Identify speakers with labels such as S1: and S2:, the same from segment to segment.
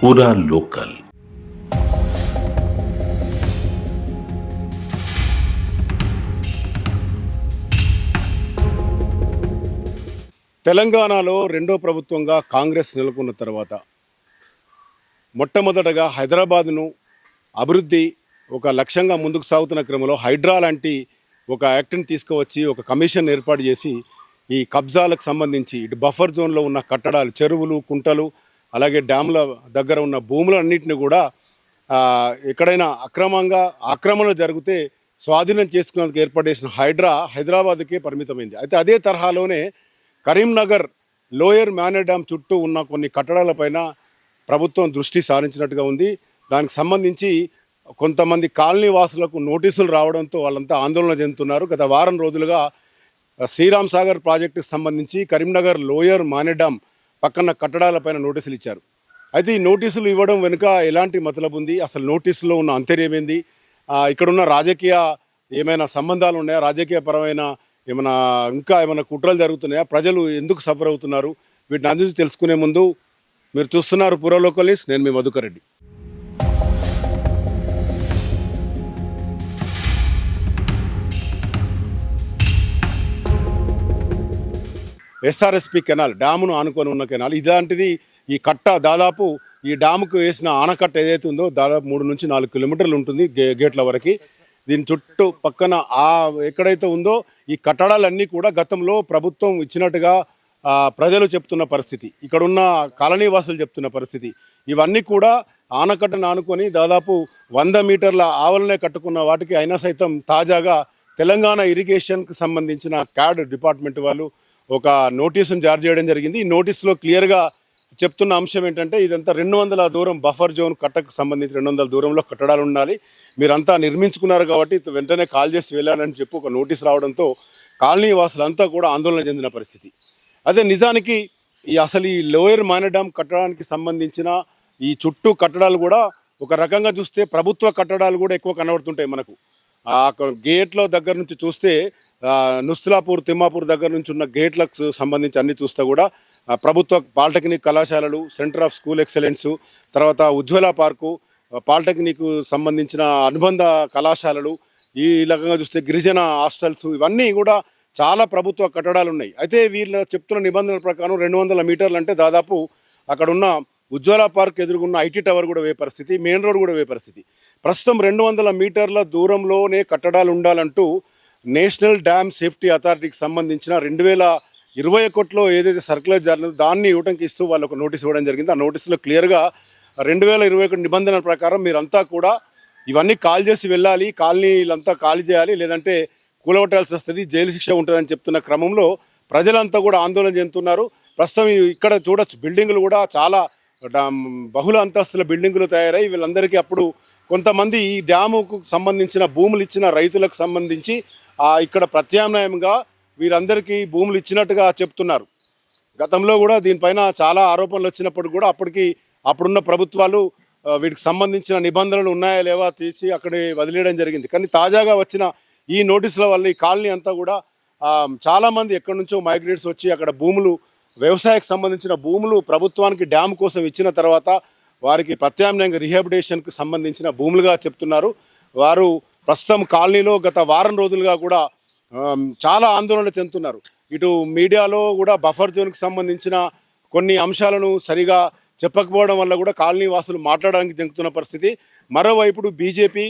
S1: पूरा लोकल।
S2: తెలంగాణలో రెండో ప్రభుత్వంగా కాంగ్రెస్ నెలకొన్న తర్వాత మొట్టమొదటగా హైదరాబాద్ను అభివృద్ధి ఒక లక్ష్యంగా ముందుకు సాగుతున్న క్రమంలో హైడ్రా లాంటి ఒక యాక్ట్ని తీసుకువచ్చి ఒక కమిషన్ ఏర్పాటు చేసి ఈ కబ్జాలకు సంబంధించి ఇటు బఫర్ జోన్లో ఉన్న కట్టడాలు, చెరువులు, కుంటలు, అలాగే డ్యాముల దగ్గర ఉన్న భూములన్నింటినీ కూడా ఎక్కడైనా ఆక్రమణలు జరిగితే స్వాధీనం చేసుకునేందుకు ఏర్పాటు చేసిన హైడ్రా హైదరాబాద్కే పరిమితమైంది. అయితే అదే తరహాలోనే కరీంనగర్ లోయర్ మేనర్ డ్యామ్ చుట్టూ ఉన్న కొన్ని కట్టడాలపైన ప్రభుత్వం దృష్టి సారించినట్టుగా ఉంది. దానికి సంబంధించి కొంతమంది కాలనీ వాసులకు నోటీసులు రావడంతో వాళ్ళంతా ఆందోళన చెందుతున్నారు. గత వారం రోజులుగా శ్రీరామ్ సాగర్ ప్రాజెక్టుకు సంబంధించి కరీంనగర్ లోయర్ మేనర్ డ్యామ్ పక్కన కట్టడాలపైన నోటీసులు ఇచ్చారు. అయితే ఈ నోటీసులు ఇవ్వడం వెనుక ఎలాంటి మతలబు ఉంది, అసలు నోటీసులో ఉన్న అంతర్యం ఏంది, ఇక్కడున్న రాజకీయ ఏమైనా సంబంధాలు ఉన్నాయా, రాజకీయపరమైన ఏమైనా కుట్రలు జరుగుతున్నాయా, ప్రజలు ఎందుకు సఫర్ అవుతున్నారు, వీటిని అందించి తెలుసుకునే ముందు మీరు చూస్తున్నారు పూరా లోకల్ న్యూస్. నేను మీ మధుకర్ రెడ్డి. ఎస్ఆర్ఎస్పి కెనాల్ డ్యామును ఆనుకొని ఉన్న కెనాల్ ఇలాంటిది. ఈ కట్ట దాదాపు ఈ డ్యాముకు వేసిన ఆనకట్ట ఏదైతే ఉందో దాదాపు 3 నుంచి 4 కిలోమీటర్లు ఉంటుంది గేట్ల వరకు. దీని చుట్టూ పక్కన ఎక్కడైతే ఉందో ఈ కట్టడాలన్నీ కూడా గతంలో ప్రభుత్వం ఇచ్చినట్టుగా ప్రజలు చెప్తున్న పరిస్థితి, ఇక్కడున్న కాలనీ వాసులు చెప్తున్న పరిస్థితి. ఇవన్నీ కూడా ఆనకట్టను ఆనుకొని దాదాపు 100 మీటర్ల ఆవలనే కట్టుకున్న వాటికి అయినా సైతం తాజాగా తెలంగాణ ఇరిగేషన్కి సంబంధించిన క్యాడ్ డిపార్ట్మెంట్ వాళ్ళు ఒక నోటీసును జారీ చేయడం జరిగింది. ఈ నోటీసులో క్లియర్గా చెప్తున్న అంశం ఏంటంటే ఇదంతా 200 దూరం బఫర్ జోన్ కట్టకు సంబంధించి 200 దూరంలో కట్టడాలు ఉండాలి, మీరంతా నిర్మించుకున్నారు కాబట్టి వెంటనే కాల్ చేసి వెళ్ళాలని చెప్పి ఒక నోటీస్ రావడంతో కాలనీ వాసులంతా కూడా ఆందోళన చెందిన పరిస్థితి. అదే నిజానికి అసలు ఈ లోయర్ మేనర్ డ్యామ్ కట్టడానికి సంబంధించిన ఈ చుట్టూ కట్టడాలు కూడా ఒక రకంగా చూస్తే ప్రభుత్వ కట్టడాలు కూడా ఎక్కువ కనబడుతుంటాయి మనకు. గేట్లో దగ్గర నుంచి చూస్తే నుస్లాపూర్, తిమ్మాపూర్ దగ్గర నుంచి ఉన్న గేట్లకు సంబంధించి అన్ని చూస్తే కూడా ప్రభుత్వ పాలిటెక్నిక్ కళాశాలలు, సెంటర్ ఆఫ్ స్కూల్ ఎక్సలెన్స్, తర్వాత ఉజ్వల పార్కు, పాలిటెక్నిక్ సంబంధించిన అనుబంధ కళాశాలలు, ఈ రకంగా చూస్తే గిరిజన హాస్టల్స్, ఇవన్నీ కూడా చాలా ప్రభుత్వ కట్టడాలు ఉన్నాయి. అయితే వీళ్ళు చెప్తున్న నిబంధనల ప్రకారం 200 మీటర్లు అంటే దాదాపు అక్కడున్న ఉజ్వల పార్క్ ఎదురుగున్న ఐటీ టవర్ కూడా వే పరిస్థితి, మెయిన్ రోడ్ కూడా వే పరిస్థితి. ప్రస్తుతం 200 మీటర్ల దూరంలోనే కట్టడాలు ఉండాలంటూ నేషనల్ డ్యామ్ సేఫ్టీ అథారిటీకి సంబంధించిన 2021లో ఏదైతే సర్క్యులర్ జరిగిందో దాన్ని ఇవ్వడానికి ఇస్తూ వాళ్ళు ఒక నోటీస్ ఇవ్వడం జరిగింది. ఆ నోటీసులో క్లియర్గా 2021 నిబంధనల ప్రకారం మీరంతా కూడా ఇవన్నీ కాల్ చేసి వెళ్ళాలి, కాలనీలంతా ఖాళీ చేయాలి, లేదంటే కూలగొట్టాల్సి వస్తుంది, జైలు శిక్ష ఉంటుందని చెప్తున్న క్రమంలో ప్రజలంతా కూడా ఆందోళన చెందుతున్నారు. ప్రస్తుతం ఇక్కడ చూడొచ్చు బిల్డింగులు కూడా చాలా బహుళ అంతస్తుల బిల్డింగులు తయారై వీళ్ళందరికీ అప్పుడు కొంతమంది ఈ డ్యాముకు సంబంధించిన భూములు ఇచ్చిన రైతులకు సంబంధించి ఇక్కడ ప్రత్యామ్నాయంగా వీరందరికీ భూములు ఇచ్చినట్టుగా చెప్తున్నారు. గతంలో కూడా దీనిపైన చాలా ఆరోపణలు వచ్చినప్పుడు కూడా అప్పుడున్న ప్రభుత్వాలు వీటికి సంబంధించిన నిబంధనలు ఉన్నాయా లేవా తీసి అక్కడే వదిలేయడం జరిగింది. కానీ తాజాగా వచ్చిన ఈ నోటీసుల వల్ల ఈ కాలనీ అంతా కూడా చాలామంది ఎక్కడి నుంచో మైగ్రేట్స్ వచ్చి అక్కడ వ్యవసాయకు సంబంధించిన భూములు ప్రభుత్వానికి డ్యామ్ కోసం ఇచ్చిన తర్వాత వారికి ప్రత్యామ్నాయంగా రిహాబిటేషన్కి సంబంధించిన భూములుగా చెప్తున్నారు. వారు ప్రస్తుతం కాలనీలో గత వారం రోజులుగా కూడా చాలా ఆందోళన చెందుతున్నారు. ఇటు మీడియాలో కూడా బఫర్ జోన్కి సంబంధించిన కొన్ని అంశాలను సరిగా చెప్పకపోవడం వల్ల కూడా కాలనీ వాసులు మాట్లాడడానికి జంకుతున్న పరిస్థితి. మరోవైపు బీజేపీ,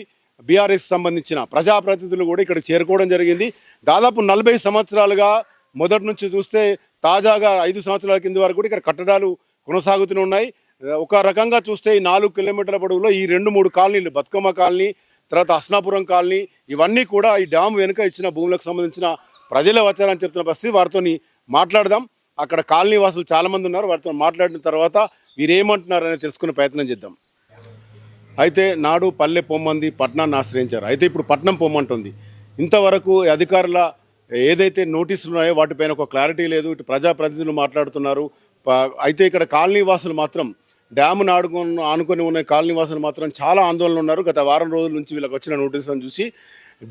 S2: బీఆర్ఎస్ సంబంధించిన ప్రజాప్రతినిధులు కూడా ఇక్కడ చేరుకోవడం జరిగింది. దాదాపు 40 సంవత్సరాలుగా మొదటి నుంచి చూస్తే తాజాగా 5 సంవత్సరాల కింద వరకు కూడా ఇక్కడ కట్టడాలు కొనసాగుతూనే ఉన్నాయి. ఒక రకంగా చూస్తే ఈ 4 కిలోమీటర్ల పొడవులో ఈ 2-3 కాలనీలు, బతుకమ్మ కాలనీ, తర్వాత హస్నాపురం కాలనీ, ఇవన్నీ కూడా ఈ డ్యామ్ వెనుక ఇచ్చిన భూములకు సంబంధించిన ప్రజలే వచ్చారని చెప్తున్న పరిస్థితి. వారితో మాట్లాడదాం. అక్కడ కాలనీ వాసులు చాలామంది ఉన్నారు, వారితో మాట్లాడిన తర్వాత వీరేమంటున్నారు అనేది తెలుసుకునే ప్రయత్నం చేద్దాం. అయితే నాడు పల్లె పొమ్మంది, పట్టణాన్ని ఆశ్రయించారు. అయితే ఇప్పుడు పట్టణం పొమ్మంటుంది. ఇంతవరకు అధికారుల ఏదైతే నోటీసులు ఉన్నాయో వాటిపైన ఒక క్లారిటీ లేదు. ఇటు ప్రజాప్రతినిధులు మాట్లాడుతున్నారు. అయితే ఇక్కడ కాలనీ వాసులు మాత్రం డ్యామును ఆనుకొని ఉన్న కాలనీ వాసులు మాత్రం చాలా ఆందోళన ఉన్నారు. గత వారం రోజుల నుంచి వీళ్ళకి వచ్చిన నోటీసులను చూసి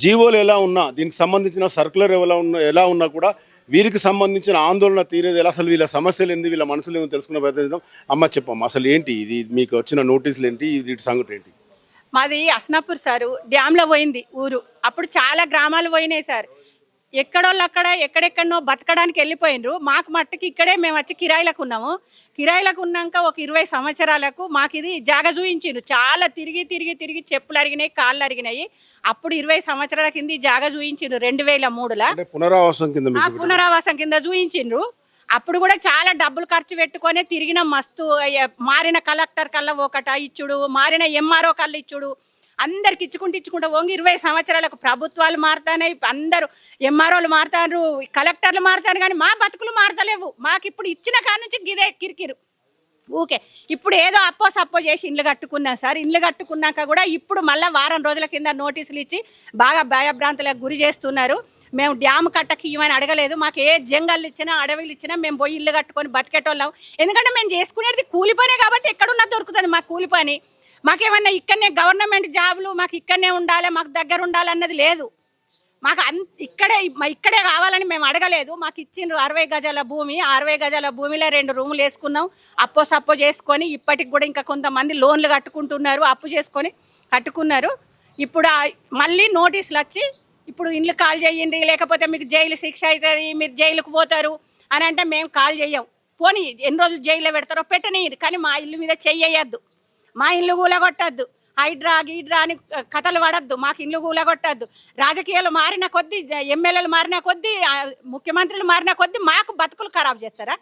S2: జీవోలు ఎలా ఉన్నా, దీనికి సంబంధించిన సర్క్యులర్ ఎలా ఉన్నా కూడా వీరికి సంబంధించిన ఆందోళన తీరేది ఎలా, అసలు వీళ్ళ సమస్యలు ఏంటి, వీళ్ళ మనసులు ఏమో తెలుసుకునే ప్రయత్నం చేద్దాం. అమ్మ చెప్పమ్మా, అసలు ఏంటి ఇది, మీకు వచ్చిన నోటీసులు ఏంటి, వీటి సంగతి ఏంటి?
S1: మాది అస్నాపూర్ సారు, డ్యాంలో పోయింది ఊరు. అప్పుడు చాలా గ్రామాలు పోయినాయి సార్. ఎక్కడోళ్ళు అక్కడ ఎక్కడెక్కడనో బతకడానికి వెళ్ళిపోయినరు. మాకు మట్టుకి ఇక్కడే మేము వచ్చి కిరాయిలకు ఉన్నాము. కిరాయిలకు ఉన్నాక ఒక 20 సంవత్సరాలకు మాకు ఇది జాగ చూయించిండ్రు. చాలా తిరిగి తిరిగి తిరిగి చెప్పులు అరిగినాయి, కాళ్ళు అరిగినాయి. అప్పుడు 20 సంవత్సరాల కింద ఈ జాగ చూయించిండ్రు 2003లో. పునరావాసం కింద చూయించిండ్రు. అప్పుడు కూడా చాలా డబ్బులు ఖర్చు పెట్టుకొని తిరిగిన మస్తు. మారిన కలెక్టర్ కల్లా ఒకట ఇచ్చుడు, మారిన ఎంఆర్ఓ కల్లా ఇచ్చుడు, అందరికి ఇచ్చుకుంటూ ఓంగి 20 సంవత్సరాలకు ప్రభుత్వాలు మారుతాయి, అందరూ ఎంఆర్ఓలు మారుతారు, కలెక్టర్లు మారుతారు, కానీ మా బతుకులు మారతలేవు. మాకు ఇప్పుడు ఇచ్చిన కాడ నుంచి గిదే కిరికిరు ఊకే. ఇప్పుడు ఏదో సప్పో చేసి ఇండ్లు కట్టుకున్నాం సార్. ఇండ్లు కట్టుకున్నాక కూడా ఇప్పుడు మళ్ళీ వారం రోజుల కింద నోటీసులు ఇచ్చి బాగా భయభ్రాంతులకు గురి చేస్తున్నారు. మేము డ్యామ్ కట్టకి ఇవని అడగలేదు. మాకు ఏ జంగళ్ళు ఇచ్చినా అడవిలు ఇచ్చినా మేము పోయి ఇల్లు కట్టుకొని బతికేటోళ్ళం. ఎందుకంటే మేము చేసుకునేది కూలి పనే కాబట్టి ఎక్కడున్నా దొరుకుతుంది మాకు కూలి పని. మాకేమన్నా ఇక్కడనే గవర్నమెంట్ జాబులు మాకు ఇక్కడనే ఉండాలి, మాకు దగ్గర ఉండాలన్నది లేదు. మాకు ఇక్కడే కావాలని మేము అడగలేదు. మాకు ఇచ్చిండ్రు 60 గజాల భూమి. 60 గజాల భూమిలో 2 రూములు వేసుకున్నాం. సప్పో చేసుకొని ఇప్పటికి కూడా ఇంకా కొంతమంది లోన్లు కట్టుకుంటున్నారు, అప్పు చేసుకొని కట్టుకున్నారు. ఇప్పుడు మళ్ళీ నోటీసులు వచ్చి ఇప్పుడు ఇండ్లు కాల్ చేయండి, లేకపోతే మీకు జైలు శిక్ష అవుతుంది, మీరు జైలుకు పోతారు అని అంటే మేము కాల్ చెయ్యం. పోనీ ఎన్ని రోజులు జైల్లో పెడతారో పెట్టనీరు, కానీ మా ఇల్లు మీద చెయ్యొద్దు, మా ఇల్లు కూలగొట్టద్దు, హైడ్రా గీడ్రా అని కథలు పడద్దు, మాకు ఇల్లు కూలగొట్టద్దు. రాజకీయాలు మారిన కొద్దీ, ఎమ్మెల్యేలు మారిన కొద్దీ, ముఖ్యమంత్రులు మారిన కొద్దీ మాకు బతుకులు ఖరాబ్ చేస్తారా?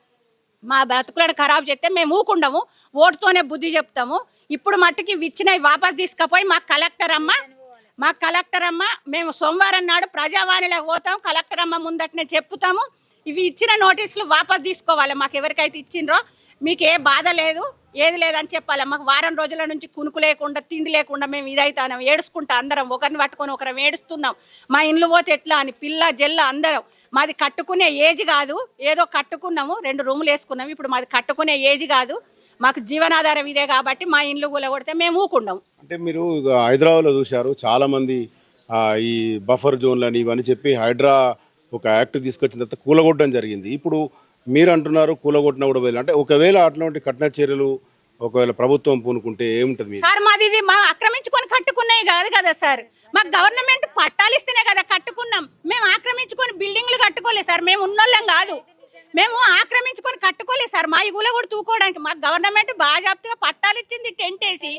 S1: మా బతుకులను ఖరాబ్ చేస్తే మేము ఊకుండము, ఓటుతోనే బుద్ధి చెప్తాము. ఇప్పుడు మట్టుకి ఇచ్చినవి వాపస్ తీసుకుపోయి మాకు కలెక్టర్ అమ్మ మేము సోమవారం నాడు ప్రజావాణిలోకి పోతాం, కలెక్టర్ అమ్మ ముందటనే చెప్పుతాము. ఇవి ఇచ్చిన నోటీసులు వాపస్ తీసుకోవాలి. మాకు ఎవరికైతే ఇచ్చిండ్రో మీకు ఏ బాధ లేదు, ఏది లేదని చెప్పాలి. మాకు వారం రోజుల నుంచి కునుకు లేకుండా, తిండి లేకుండా మేము ఇదైతాం, ఏడుచుకుంటా అందరం, ఒకరిని పట్టుకొని ఒకరం ఏడుస్తున్నాం. మా ఇండ్లు పోతే ఎట్లా అని పిల్ల జల్ల అందరం. మాది కట్టుకునే ఏజ్ కాదు, ఏదో కట్టుకున్నాము, 2 రూములు వేసుకున్నాము. ఇప్పుడు మాది కట్టుకునే ఏజ్ కాదు, మాకు జీవనాధారం ఇదే కాబట్టి మా ఇండ్లు కూలగొడితే మేము ఊకుండాము.
S2: అంటే మీరు హైదరాబాద్లో చూశారు, చాలామంది ఈ బఫర్ జోన్లని ఇవన్నీ చెప్పి హైడ్రా ఒక యాక్ట్ తీసుకొచ్చిన తర్వాత కూలగొట్టడం జరిగింది. ఇప్పుడు మీరు అంటున్నారు కూలగొట్టిన కూడా వెళ్ళి, అంటే ఒకవేళ అట్లాంటి కఠిన చర్యలు ఒకవేళ ప్రభుత్వం పూనుకుంటే ఏముంటది?
S1: సార్ మాది ఇది మా ఆక్రమించుకొని కట్టుకున్నాయి కాదు కదా సార్. మాకు గవర్నమెంట్ పట్టాలు ఇస్తేనే కదా కట్టుకున్నాం. మేము ఆక్రమించుకొని బిల్డింగ్లు కట్టుకోలేదు సార్. మేము ఉన్నోళ్ళం కాదు, మేము ఆక్రమించుకొని కట్టుకోలేదు సార్. మా ఇగులో కూడా తూకోవడానికి మాకు గవర్నమెంట్ బాజాప్తుగా పట్టాలు ఇచ్చింది, టెంట్ వేసి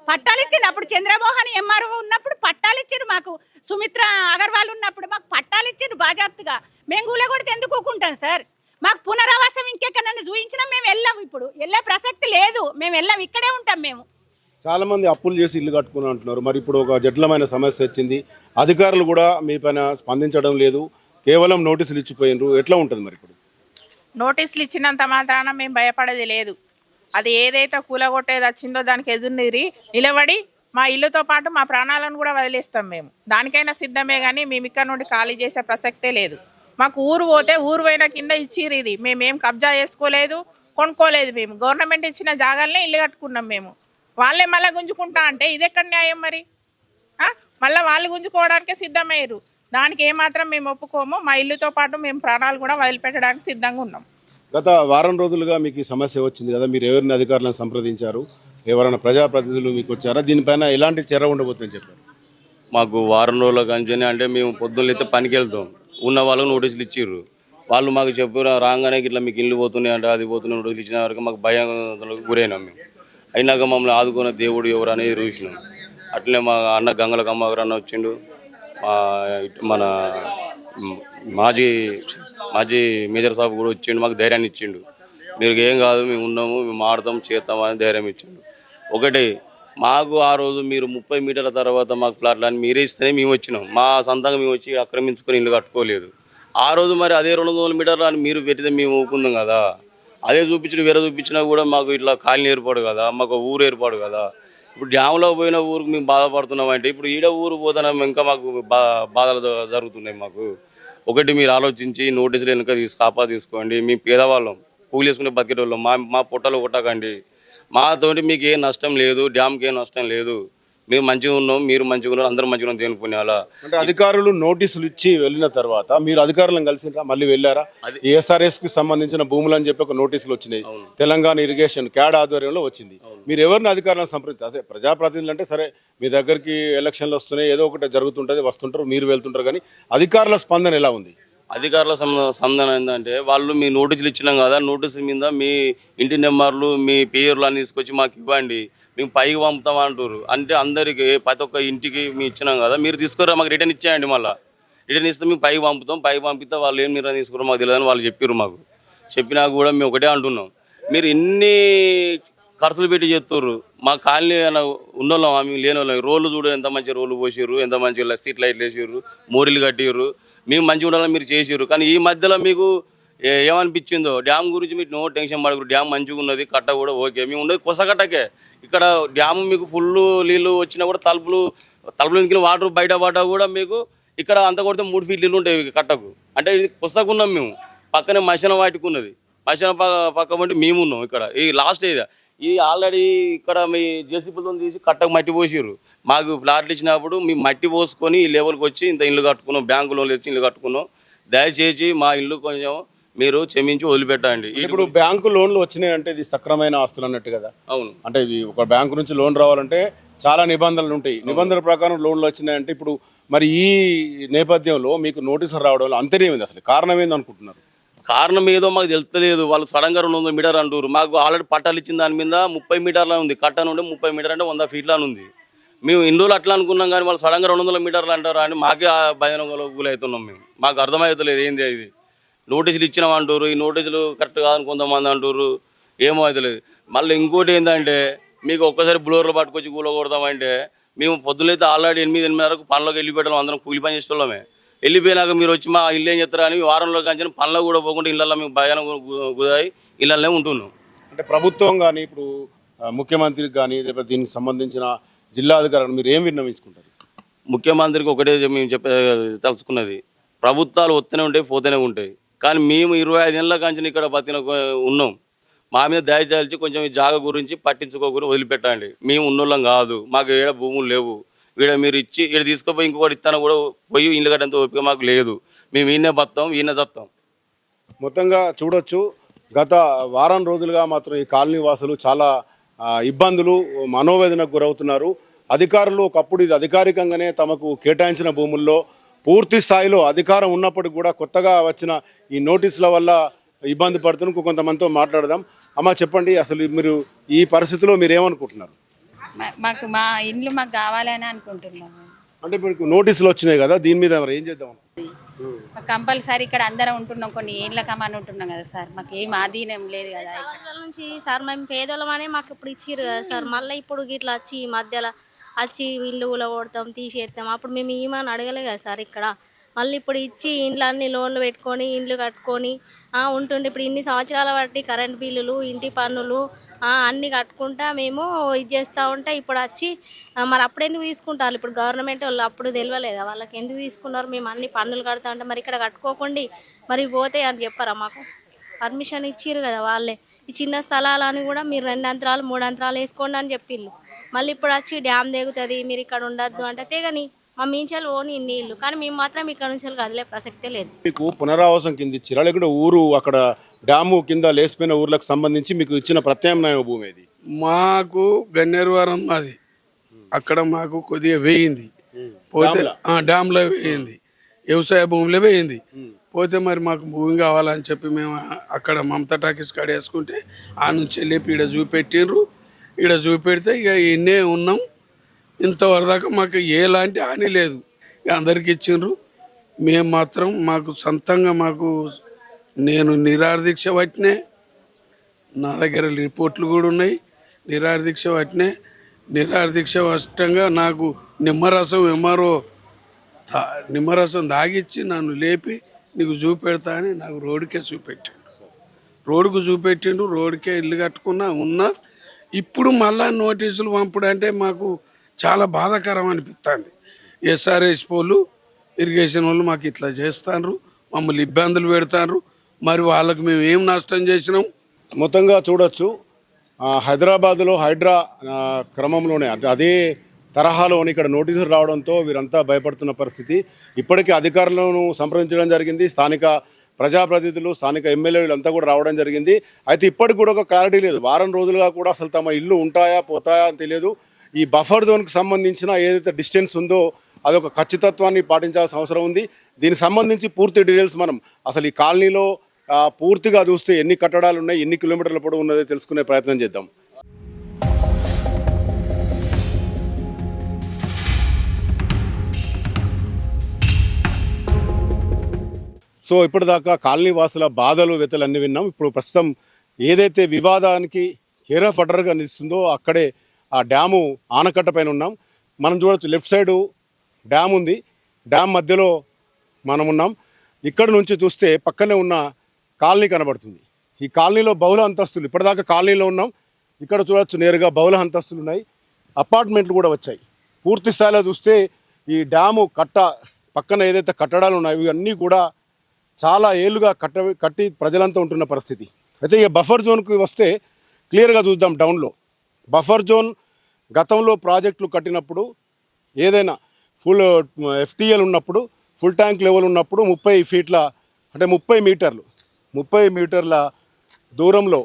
S1: పట్టాలు ఇచ్చింది. అప్పుడు చంద్రమోహన్ ఎంఆర్ఓ ఉన్నప్పుడు పట్టాలు ఇచ్చారు మాకు, సుమిత్ర అగర్వాల్ ఉన్నప్పుడు మాకు పట్టాలు ఇచ్చారు బాజాప్తుగా. మేము గుల కొడితే ఎందుకు ఊకుంటాం సార్? మాకు పునరావాసం ఇంకెక్కడన్నా చూపించినా మేము వెళ్ళాం. ఇప్పుడు వెళ్ళే ప్రసక్తి లేదు, మేము వెళ్ళాం, ఇక్కడే ఉంటాం. మేము
S2: చాలా మంది అప్పులు చేసి ఇల్లు కట్టుకుని అంటున్నారు. మరి ఇప్పుడు ఒక జటిలమైన సమస్య వచ్చింది, అధికారులు కూడా మీ పైన స్పందించడం లేదు, కేవలం నోటీసులు ఇచ్చిపోయినరు. ఎట్లా ఉంటుంది మరి ఇప్పుడు?
S3: నోటీసులు ఇచ్చినంత మాత్రాన మేము భయపడేది లేదు. అది ఏదైతే కూలగొట్టేది వచ్చిందో దానికి ఎదురు నిలబడి మా ఇల్లుతో పాటు మా ప్రాణాలను కూడా వదిలేస్తాం. మేము దానికైనా సిద్ధమే, కానీ మేము ఇక్కడ నుండి ఖాళీ చేసే ప్రసక్తే లేదు. మాకు ఊరు పోతే ఊరు పోయిన కింద ఇచ్చిర్రు. ఇది మేమేం కబ్జా చేసుకోలేదు, కొనుక్కోలేదు. మేము గవర్నమెంట్ ఇచ్చిన జాగాలనే ఇల్లు కట్టుకున్నాం. మేము వాళ్ళే మళ్ళీ గుంజుకుంటా అంటే ఇది ఎక్కడ న్యాయం మరి? మళ్ళీ వాళ్ళు గుంజుకోవడానికే సిద్ధమయ్యారు. దానికి ఏమాత్రం మేము ఒప్పుకోము. మా ఇల్లుతో పాటు మేము ప్రాణాలు కూడా వదిలిపెట్టడానికి సిద్ధంగా ఉన్నాం.
S2: గత వారం రోజులుగా మీకు సమస్య వచ్చింది కదా, మీరు ఎవరిని అధికారులను సంప్రదించారు? ఎవరైనా ప్రజాప్రతినిధులు మీకు వచ్చారా? దీనిపైన ఎలాంటి చర్య ఉండబోతుందని చెప్పారు?
S4: మాకు వారం రోజుల కంచెనే, అంటే మేము పొద్దున్న అయితే పనికి వెళ్తాం, ఉన్న వాళ్ళకు నోటీసులు ఇచ్చిర్రు. వాళ్ళు మాకు చెప్పారు రాగానే ఇట్లా మీకు ఇల్లు పోతున్నాయి అంటే అది పోతున్నాయి నోటీసులు ఇచ్చిన వరకు మాకు భయం గురైనాం. మేము అయినాక మమ్మల్ని ఆదుకున్న దేవుడు ఎవరు అనేది చూసినాం. అట్లనే మా అన్న గంగల కమ్మగారు అన్న వచ్చిండు, మన మాజీ మేజర్ సాబ్ కూడా వచ్చిండు, మాకు ధైర్యాన్ని ఇచ్చిండు. మీరు ఏం కాదు, మేము ఉన్నాము, మేము ఆడతాం చేస్తాం అని ధైర్యం ఇచ్చిండు. ఒకటి మాకు ఆ రోజు మీరు 30 మీటర్ల తర్వాత మాకు ప్లాట్లు అని మీరే ఇస్తేనే మేము వచ్చినాం. మా సొంతంగా మేము వచ్చి ఆక్రమించుకొని ఇల్లు కట్టుకోలేదు. ఆ రోజు మరి అదే 200 మీటర్లు అని మీరు పెట్టితే మేము ఊపుకుందాం కదా. అదే చూపించిన వేరే చూపించినా కూడా మాకు ఇట్లా కాలనీ ఏర్పాటు కదా, మాకు ఊరు ఏర్పాటు కదా. ఇప్పుడు డ్యామ్లో పోయిన ఊరికి మేము బాధపడుతున్నాం అంటే ఇప్పుడు ఈడ ఊరు పోతున్నాం, ఇంకా మాకు బాధలు జరుగుతున్నాయి మాకు. ఒకటి మీరు ఆలోచించి నోటీసులు వెనుక కాపా తీసుకోండి. మీ పేదవాళ్ళం కూలి వేసుకునే బతికేటోళ్ళం, మా పొట్టలు కొట్టకండి. మాతోటి మీకు ఏ నష్టం లేదు, డ్యామ్కి ఏ నష్టం లేదు. మేము మంచిగా ఉన్నాం, మీరు మంచిగా ఉన్నారు, అందరం మంచిగా ఉన్నాం, దేనికి పుణ్యాలా.
S2: అంటే అధికారులు నోటీసులు ఇచ్చి వెళ్ళిన తర్వాత మీరు అధికారులను కలిసిరా, మళ్ళీ వెళ్ళారా? ఏఎస్ఆర్ఎస్ కి సంబంధించిన భూములు అని చెప్పి ఒక నోటీసులు వచ్చినాయి, తెలంగాణ ఇరిగేషన్ క్యాడ్ ఆధ్వర్యంలో వచ్చింది. మీరు ఎవరిని అధికారులను సంప్రదించారు? అదే ప్రజాప్రతినిధులు అంటే సరే, మీ దగ్గరికి ఎలక్షన్లు వస్తున్నాయి, ఏదో ఒకటి జరుగుతుంటుంది, వస్తుంటారు, మీరు వెళ్తుంటారు, కానీ అధికారుల స్పందన ఎలా ఉంది?
S4: అధికారుల సంధానం ఏంటంటే వాళ్ళు మీ నోటీసులు ఇచ్చినాం కదా, నోటీసుల మీద మీ ఇంటి నెంబర్లు మీ పేర్లు అని తీసుకొచ్చి మాకు ఇవ్వండి, మేము పైకి పంపుతాం అంటారు. అంటే అందరికి ప్రతి ఒక్క ఇంటికి మేము ఇచ్చినాం కదా, మీరు తీసుకురా మాకు రిటర్న్ ఇచ్చేయండి, మళ్ళీ రిటర్న్ ఇస్తే మేము పైకి పంపుతాం, పైకి పంపిస్తే వాళ్ళు ఏం నిర్ణయం తీసుకురా మాకు తెలియదని వాళ్ళు చెప్పారు. మాకు చెప్పినా కూడా మేము ఒకటే అంటున్నాం, మీరు ఎన్ని ఖర్చులు పెట్టి చేస్తుర్రు, మా కాలనీ ఉన్నోళ్ళం మేము లేని వాళ్ళం. రోడ్లు చూడు ఎంత మంచి రోడ్లు పోసిర్రు, ఎంత మంచిగా స్ట్రీట్ లైట్లు వేసిర్రు, మోరీలు కట్టిర్రు, మేము మంచిగా ఉండాలని మీరు చేసిర్రు. కానీ ఈ మధ్యలో మీకు ఏమనిపించిందో, డ్యామ్ గురించి మీకు నో టెన్షన్ పడకూడదు, డ్యామ్ మంచిగా ఉన్నది, కట్ట కూడా ఓకే. మేము ఉండేది కొసకట్టకే, ఇక్కడ డ్యామ్ మీకు ఫుల్ నీళ్ళు వచ్చినా కూడా తలుపులు ఇంకిన వాటర్ బయట పడ్డా కూడా మీకు ఇక్కడ అంత కొడితే 3 ఫీట్ నీళ్ళు ఉంటాయి కట్టకు. అంటే ఇది కొసకున్నాం మేము, పక్కనే మసిన వాటికి ఉన్నది, మసిన పక్క పంటే మేము ఉన్నాం ఇక్కడ. ఈ లాస్ట్ ఏరియా ఈ ఆల్రెడీ ఇక్కడ మీ జేసీబీలతో తీసి కట్టకు మట్టి పోసిర్రు. మాకు ప్లాట్లు ఇచ్చినప్పుడు మేము మట్టి పోసుకొని ఈ లెవెల్కి వచ్చి ఇంత ఇల్లు కట్టుకున్నాం, బ్యాంకు లోన్లు వచ్చి ఇల్లు కట్టుకున్నాం. దయచేసి మా ఇల్లు కొంచెం మీరు క్షమించి వదిలిపెట్టండి.
S2: ఇప్పుడు బ్యాంకు లోన్లు వచ్చినాయి అంటే ఇది సక్రమైన ఆస్తులు అన్నట్టు కదా?
S4: అవును.
S2: అంటే ఇవి ఒక బ్యాంకు నుంచి లోన్ రావాలంటే చాలా నిబంధనలు ఉంటాయి. నిబంధనల ప్రకారం లోన్లు వచ్చినాయంటే ఇప్పుడు మరి ఈ నేపథ్యంలో మీకు నోటీసులు రావడంలో అంతేనేమింది, అసలు కారణం ఏంది అనుకుంటున్నారు?
S4: కారణం ఏదో మాకు తెలుస్తలేదు. వాళ్ళు సడన్గా 200 మీటర్ అంటారు. మాకు ఆల్రెడీ పట్టాలు ఇచ్చిన దాని మీద 30 మీటర్ల ఉంది, కట్ట నుండి 30 మీటర్ అంటే 100 ఫీట్ల ఉంది. మేము ఇన్ని రోజులు అట్లా అనుకున్నాం, కానీ వాళ్ళు సడన్గా 200 మీటర్లు అంటారు అని మాకే భయానకంలో గురవుతున్నాం. మేము మాకు అర్థమవుతలేదు ఏంది ఇది. నోటీసులు ఇచ్చినాం అంటారు, ఈ నోటీసులు కరెక్ట్ కాదని కొంతమంది అంటారు, ఏమో అవుతలేదు. మళ్ళీ ఇంకోటి ఏంటంటే మీకు ఒక్కసారి బ్లోర్లు పట్టుకొచ్చి కూల కొడతామంటే మేము పొద్దునైతే ఆల్రెడీ 8-8:30 పనులకు వెళ్ళిపోవడం, అందరం కూలి పని చేసేవాళ్ళమే. వెళ్ళిపోయినాక మీరు వచ్చి మా ఇల్లు ఏం చేస్తారా అని వారంలో కంచిన పనులకు కూడా పోకుండా ఇళ్ళల్లో మేము భయానం కుదాయి ఇళ్ళల్లో ఉంటున్నాం.
S2: అంటే ప్రభుత్వం కానీ ఇప్పుడు ముఖ్యమంత్రికి కానీ లేకపోతే దీనికి సంబంధించిన జిల్లాధికారులు మీరు ఏం విన్నవించుకుంటారు?
S4: ముఖ్యమంత్రికి ఒకటే మేము తలుచుకున్నది, ప్రభుత్వాలు వస్తూనే ఉంటాయి, పోతూనే ఉంటాయి, కానీ మేము 25 ఏళ్ళ కంచిన ఇక్కడ బతిన ఉన్నాం. మా మీద దయచేసి కొంచెం ఈ జాగ గురించి పట్టించుకోకుండా వదిలిపెట్టండి. మేము ఉన్నోళ్ళం కాదు, మాకు ఏడ భూములు లేవు. వీడ మీరు ఇచ్చి ఇక్కడ తీసుకుపోయి ఇంకొకటి ఇస్తాను కూడా పోయి ఇల్లు కట్టేంత ఓపిక మాకు లేదు. మేము ఈయనే బతాం, ఈయన చస్తాం.
S2: మొత్తంగా చూడొచ్చు, గత వారం రోజులుగా మాత్రం ఈ కాలనీ వాసులు చాలా ఇబ్బందులు, మనోవేదనకు గురవుతున్నారు. అధికారులు ఒకప్పుడు ఇది అధికారికంగానే తమకు కేటాయించిన భూముల్లో పూర్తి స్థాయిలో అధికారం ఉన్నప్పటికీ కూడా కొత్తగా వచ్చిన ఈ నోటీసుల వల్ల ఇబ్బంది పడుతున్న కొంతమందితో మాట్లాడదాం. అమ్మ చెప్పండి, అసలు మీరు ఈ పరిస్థితిలో మీరు ఏమనుకుంటున్నారు?
S5: మాకు మా ఇల్లు మాకు కావాలని అనుకుంటున్నాము.
S2: అంటే ఇప్పుడు నోటీసులు వచ్చినాయి కదా, దీని మీద ఏం చేద్దాం?
S5: కంపల్సరీ ఇక్కడ అందరం ఉంటున్నాం, కొన్ని ఏళ్ళ కమని ఉంటున్నాం కదా సార్, మాకు ఏం ఆధీనం లేదు కదా.
S6: నుంచి సార్ మేము పేదోళ్ళమనే మాకు ఇప్పుడు ఇచ్చిర్రు కదా సార్, మళ్ళీ ఇప్పుడు ఇట్లా వచ్చి ఈ మధ్యలో వచ్చి ఇల్లు కొడతాం, తీసేస్తాం, అప్పుడు మేము ఏమని అడగలే కదా సార్. ఇక్కడ మళ్ళీ ఇప్పుడు ఇచ్చి ఇంట్లో అన్ని లోన్లు పెట్టుకొని ఇండ్లు కట్టుకొని ఉంటుండే. ఇప్పుడు ఇన్ని సంవత్సరాల బట్టి కరెంట్ బిల్లులు, ఇంటి పన్నులు అన్నీ కట్టుకుంటా మేము ఇది చేస్తూ ఉంటే ఇప్పుడు వచ్చి మరి అప్పుడు ఎందుకు తీసుకుంటారు? ఇప్పుడు గవర్నమెంట్ వాళ్ళు అప్పుడు తెలియలేదా వాళ్ళకి ఎందుకు తీసుకున్నారు? మేము అన్ని పన్నులు కడతా ఉంటే మరి ఇక్కడ కట్టుకోకండి మరి పోతే అని చెప్పారా? మాకు పర్మిషన్ ఇచ్చిర్రు కదా వాళ్ళే. ఈ చిన్న స్థలాలని కూడా మీరు 2 అంతరాలు 3 అంతరాలు వేసుకోండి అని చెప్పిళ్ళు. మళ్ళీ ఇప్పుడు వచ్చి డ్యామ్ తెగుతుంది, మీరు ఇక్కడ ఉండద్దు అంటే తెగని మా మీంచాలు ఓని నీళ్ళు, కానీ మేము మాత్రం ఇక్కడ నుంచి కదిలే ప్రసక్తే లేదు.
S2: మీకు పునరావాసం కింద ఇచ్చిరా లేకుంటే ఊరు అక్కడ డ్యాము కింద లేసిపోయిన ఊర్లకు సంబంధించి మీకు ఇచ్చిన ప్రత్యామ్నాయ భూమి ఇది?
S7: మాకు గన్నేరువారం అది అక్కడ మాకు కొద్దిగా వేయింది, పోతే డ్యామ్లో వేయింది, వ్యవసాయ భూమిలో వేయింది. పోతే మరి మాకు భూమి కావాలని చెప్పి మేము అక్కడ మమతా టాకీస్ కాడ వేసుకుంటే ఆ నుంచి వెళ్ళి ఈడ చూపెట్టిండ్రు. ఈడ చూపెడితే ఇక ఇన్నే ఉన్నాం. ఇంతవరదాకా మాకు ఎలాంటి హాని లేదు, అందరికి ఇచ్చిండ్రు. మేము మాత్రం మాకు సొంతంగా నేను నిరాదీక్ష పట్టినే, నా దగ్గర రిపోర్ట్లు కూడా ఉన్నాయి. నిరాదీక్ష పట్టినే, నిరాదీక్ష వష్టంగా నాకు నిమ్మరసం ఎంఆర్ఓ నిమ్మరసం దాగిచ్చి నన్ను లేపి నీకు చూపెడతా అని నాకు రోడ్డుకే చూపెట్టిండు. రోడ్డుకే ఇల్లు కట్టుకున్నా ఉన్నా. ఇప్పుడు మళ్ళా నోటీసులు పంపుడు అంటే మాకు చాలా బాధాకరం అనిపిస్తుంది. ఎస్ఆర్ఎస్ వాళ్ళు, ఇరిగేషన్ వాళ్ళు మాకు ఇట్లా చేస్తారు, మమ్మల్ని ఇబ్బందులు పెడతారు. మరి వాళ్ళకి మేము ఏం నష్టం చేసినాం?
S2: మొత్తంగా చూడొచ్చు, హైదరాబాద్లో హైడ్రా క్రమంలోనే అదే తరహాలోని ఇక్కడ నోటీసులు రావడంతో వీరంతా భయపడుతున్న పరిస్థితి. ఇప్పటికే అధికారులను సంప్రదించడం జరిగింది. స్థానిక ప్రజాప్రతినిధులు, స్థానిక ఎమ్మెల్యేలు అంతా కూడా రావడం జరిగింది. అయితే ఇప్పటికి కూడా ఒక క్లారిటీ లేదు. వారం రోజులుగా కూడా అసలు తమ ఇల్లు ఉంటాయా పోతాయా అని తెలియదు. ఈ బఫర్ జోన్కి సంబంధించిన ఏదైతే డిస్టెన్స్ ఉందో అదొక ఖచ్చితత్వాన్ని పాటించాల్సిన అవసరం ఉంది. దీనికి సంబంధించి పూర్తి డీటెయిల్స్ మనం అసలు ఈ కాలనీలో పూర్తిగా చూస్తే ఎన్ని కట్టడాలు ఉన్నాయి, ఎన్ని కిలోమీటర్ల పొడవు ఉన్నదో తెలుసుకునే ప్రయత్నం చేద్దాం. సో ఇప్పటిదాకా కాలనీ వాసుల బాధలు వ్యతలు అన్నీ విన్నాం. ఇప్పుడు ప్రస్తుతం ఏదైతే వివాదానికి కేర్ ఆఫ్ అడ్డర్గా నిలుస్తుందో అక్కడే ఆ డ్యాము ఆనకట్ట పైన ఉన్నాం. మనం చూడవచ్చు లెఫ్ట్ సైడు డ్యామ్ ఉంది, డ్యామ్ మధ్యలో మనం ఉన్నాం. ఇక్కడ నుంచి చూస్తే పక్కనే ఉన్న కాలనీ కనబడుతుంది. ఈ కాలనీలో బహుళ అంతస్తులు, ఇప్పటిదాకా కాలనీలో ఉన్నాం. ఇక్కడ చూడవచ్చు నేరుగా బహుళ అంతస్తులు ఉన్నాయి, అపార్ట్మెంట్లు కూడా వచ్చాయి. పూర్తి స్థాయిలో చూస్తే ఈ డ్యాము కట్ట పక్కన ఏదైతే కట్టడాలు ఉన్నాయో ఇవన్నీ కూడా చాలా ఏళ్ళుగా కట్టి ప్రజలంతా ఉంటున్న పరిస్థితి. అయితే ఇక బఫర్ జోన్కి వస్తే క్లియర్గా చూద్దాం. డౌన్లో బఫర్ జోన్ గతంలో ప్రాజెక్టులు కట్టినప్పుడు ఏదైనా ఫుల్ ఎఫ్టీఎల్ ఉన్నప్పుడు, ఫుల్ ట్యాంక్ లెవెల్ ఉన్నప్పుడు 30 ఫీట్ల అంటే 30 మీటర్ల దూరంలో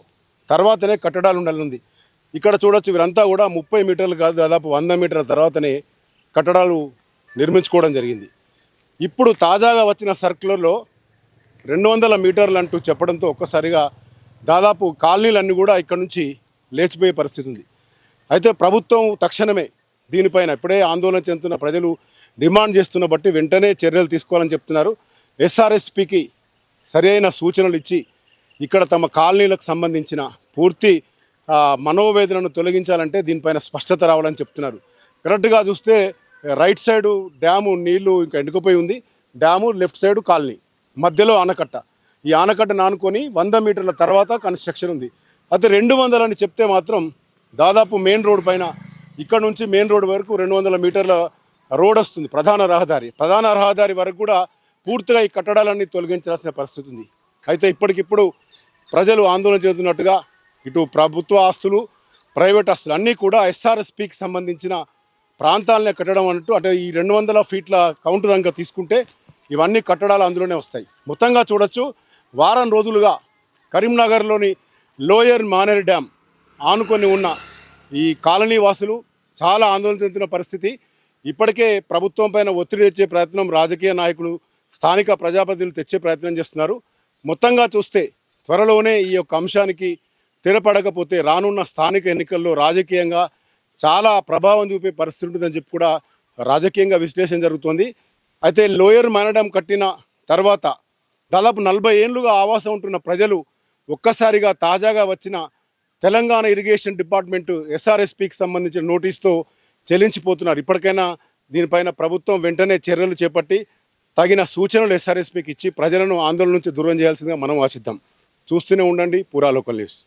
S2: తర్వాతనే కట్టడాలు ఉండాలని. ఇక్కడ చూడొచ్చు వీరంతా కూడా 30 మీటర్లు కాదు, దాదాపు 100 మీటర్ల తర్వాతనే కట్టడాలు నిర్మించుకోవడం జరిగింది. ఇప్పుడు తాజాగా వచ్చిన సర్క్యులర్లో 200 మీటర్లు అంటూ చెప్పడంతో ఒక్కసారిగా దాదాపు కాలనీలన్నీ కూడా ఇక్కడ నుంచి లేచిపోయే పరిస్థితి ఉంది. అయితే ప్రభుత్వం తక్షణమే దీనిపైన ఇప్పుడే ఆందోళన చెందుతున్న ప్రజలు డిమాండ్ చేస్తున్న బట్టి వెంటనే చర్యలు తీసుకోవాలని చెప్తున్నారు. ఎస్ఆర్ఎస్పికి సరైన సూచనలు ఇచ్చి ఇక్కడ తమ కాలనీలకు సంబంధించిన పూర్తి మనోవేదనను తొలగించాలంటే దీనిపైన స్పష్టత రావాలని చెప్తున్నారు. కరెక్ట్గా చూస్తే రైట్ సైడు డ్యాము నీళ్లు ఇంకా ఎండుకుపోయి ఉంది, డ్యాము లెఫ్ట్ సైడు కాలనీ, మధ్యలో ఆనకట్ట. ఈ ఆనకట్టను ఆనుకొని 100 మీటర్ల తర్వాత కన్స్ట్రక్షన్ ఉంది. అయితే 200 అని చెప్తే మాత్రం దాదాపు మెయిన్ రోడ్ పైన ఇక్కడ నుంచి మెయిన్ రోడ్ వరకు 200 మీటర్ల రోడ్ వస్తుంది, ప్రధాన రహదారి వరకు కూడా పూర్తిగా ఈ కట్టడాలన్నీ తొలగించాల్సిన పరిస్థితి ఉంది. అయితే ఇప్పటికిప్పుడు ప్రజలు ఆందోళన చెందుతున్నట్టుగా ఇటు ప్రభుత్వ ఆస్తులు, ప్రైవేట్ ఆస్తులు అన్నీ కూడా ఎస్ఆర్ఎస్పికి సంబంధించిన ప్రాంతాలనే కట్టడం అంటూ అంటే ఈ 200 ఫీట్ల కౌంటు దాకా తీసుకుంటే ఇవన్నీ కట్టడాలు అందులోనే వస్తాయి. మొత్తంగా చూడొచ్చు వారం రోజులుగా కరీంనగర్లోని లోయర్ మానేరు డ్యామ్ ఆనుకొని ఉన్న ఈ కాలనీ వాసులు చాలా ఆందోళన చెందుతున్న పరిస్థితి. ఇప్పటికే ప్రభుత్వం పైన ఒత్తిడి తెచ్చే ప్రయత్నం రాజకీయ నాయకులు, స్థానిక ప్రజాప్రతినిధులు తెచ్చే ప్రయత్నం చేస్తున్నారు. మొత్తంగా చూస్తే త్వరలోనే ఈ యొక్క అంశానికి తెరపడకపోతే రానున్న స్థానిక ఎన్నికల్లో రాజకీయంగా చాలా ప్రభావం చూపే పరిస్థితి ఉంటుందని చెప్పి కూడా రాజకీయంగా విశ్లేషణ జరుగుతోంది. అయితే లోయర్ మానేరు డ్యామ్ కట్టిన తర్వాత దాదాపు 40 ఏళ్ళుగా ఆవాసం ఉంటున్న ప్రజలు ఒక్కసారిగా తాజాగా వచ్చిన తెలంగాణ ఇరిగేషన్ డిపార్ట్మెంటు ఎస్ఆర్ఎస్పికి సంబంధించిన నోటీస్తో చెల్లించిపోతున్నారు. ఇప్పటికైనా దీనిపైన ప్రభుత్వం వెంటనే చర్యలు చేపట్టి తగిన సూచనలు ఎస్ఆర్ఎస్పికి ఇచ్చి ప్రజలను ఆందోళన నుంచి దూరం చేయాల్సిందిగా మనం ఆశిద్దాం. చూస్తూనే ఉండండి పూరా లోకల్ న్యూస్.